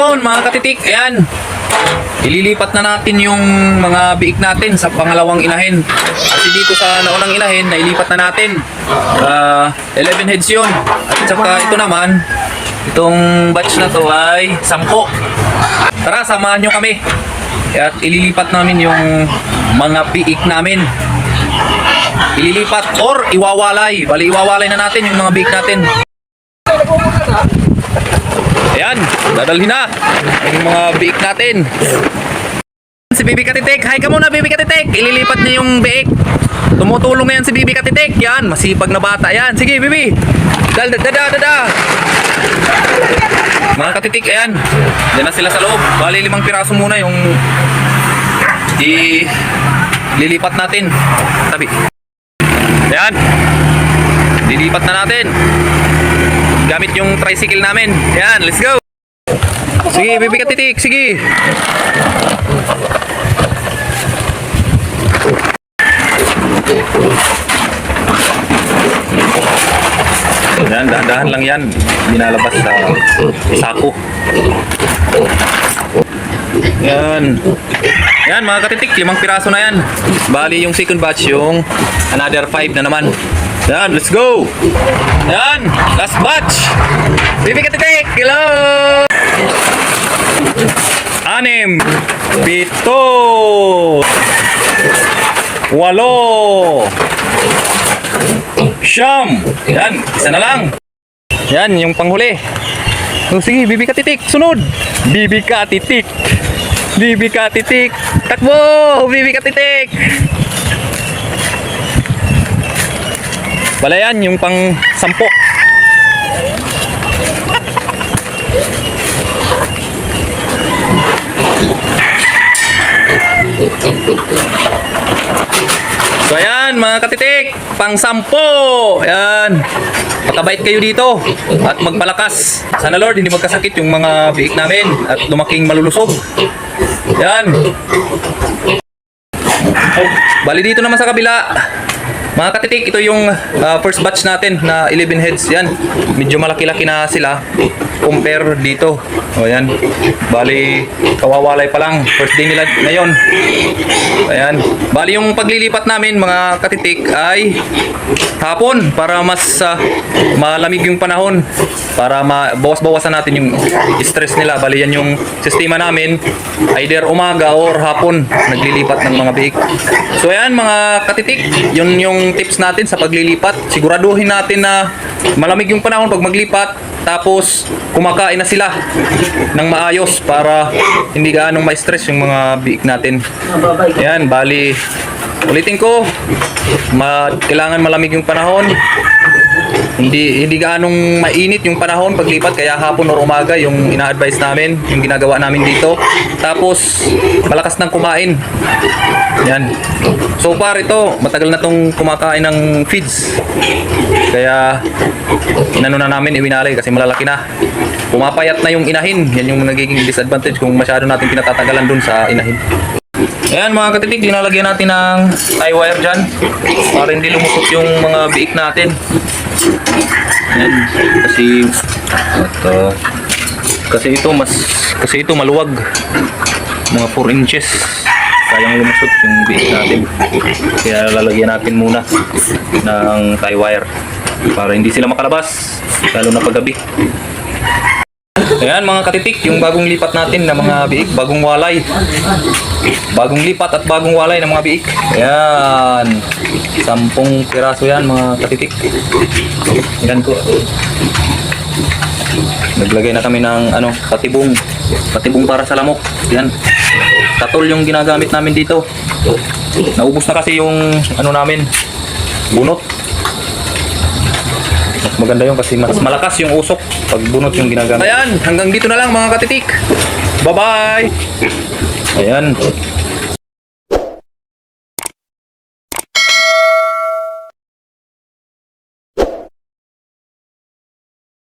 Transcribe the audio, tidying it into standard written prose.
hapon mga katitik. Ayan. Ililipat na natin yung mga biik natin sa pangalawang inahin. Kasi dito sa naunang inahin, nailipat na natin. 11 heads yun. At saka ito naman, itong batch na to ay 10. Tara, samahan nyo kami. At ililipat namin yung mga biik namin. Ililipat or iwawalay. Bali, iwawalay na natin yung mga biik natin. Ayan, dadalhin na yung mga biik natin. Si Bibi Katitik, hi ka muna Bibi Katitik. Ililipat niya yung biik. Tumutulong ngayon si Bibi Katitik. Yan, masipag na bata. Yan, sige Bibi. Dada. Mga katitik, ayan. Diyan na sila sa loob. Bali 5 piraso muna yung ililipat natin. Tabi. Ayan. Lilipat na natin. Gamit yung tricycle namin. Ayan, let's go. Sige, Bibi Katitik, sige. Yan, dahan-dahan lang yan. Binalabas sa sako. Yan. Yan mga katitik, 5 piraso na yan. Bali yung second batch yung another 5 na naman. Yan, let's go. Yan, last batch. Bibi Katitik, hello. 6, 7, 8, Siyam. Yan, isa na lang. Yan, yung panghuli. So, sige, Bibi Katitik, sunod. Bibi Katitik. Bibi Katitik. Takbo, Bibi Katitik. Wala yan, yung pang 10. So ayan mga katitik, pang 10. Ayan. Matabait kayo dito at magpalakas. Sana Lord hindi magkasakit yung mga biik namin at lumaking malulusog. Ayan. Bali dito naman sa kabila. Mga katitik, ito yung first batch natin na 11 heads. Yan, medyo malaki-laki na sila compare dito. O yan, bali kawawalay pa lang. First day nila ngayon. Ayan, bali yung paglilipat namin mga katitik ay hapon para mas malamig yung panahon. Para mabawas-bawasan natin yung stress nila. Bali yan yung sistema namin. Either umaga or hapon naglilipat ng mga biik. So ayan mga katitik, yun yung tips natin sa paglilipat. Siguraduhin natin na malamig yung panahon pag maglipat. Tapos kumakain na sila ng maayos para hindi gaanong ma-stress yung mga biik natin. Ayan, bali ulitin ko, kailangan malamig yung panahon. Hindi gaanong mainit yung panahon paglipat, kaya hapon o umaga yung ina-advise namin, yung ginagawa namin dito. Tapos malakas ng kumain. Yan. So far ito, matagal na tong kumakain ng feeds. Kaya inano na namin, iwinalay kasi malalaki na. Pumapayat na yung inahin. Yan yung nagiging disadvantage kung masyado natin pinatatagalan dun sa inahin. Ayan mga katitik, dinalagyan natin ng tie wire dyan para hindi lumusot yung mga biik natin. Ayan, kasi ito maluwag, mga 4 inches, sayang lumusot yung biik natin. Kaya lalagyan natin muna ng tie wire para hindi sila makalabas, lalo na paggabi. Ayan mga katitik, yung bagong lipat natin na mga biik, bagong walay. Bagong lipat at bagong walay ng mga biik. Ayan, 10 piraso yan mga katitik. Ayan ko. Naglagay na kami ng patibong para sa lamok. Ayan, katol yung ginagamit namin dito. Naubos na kasi yung namin, bunot. Mas maganda yung kasi mas malakas yung usok pag bunot yung ginagamit. Ayan, hanggang dito na lang mga katitik. Bye bye. Ayan.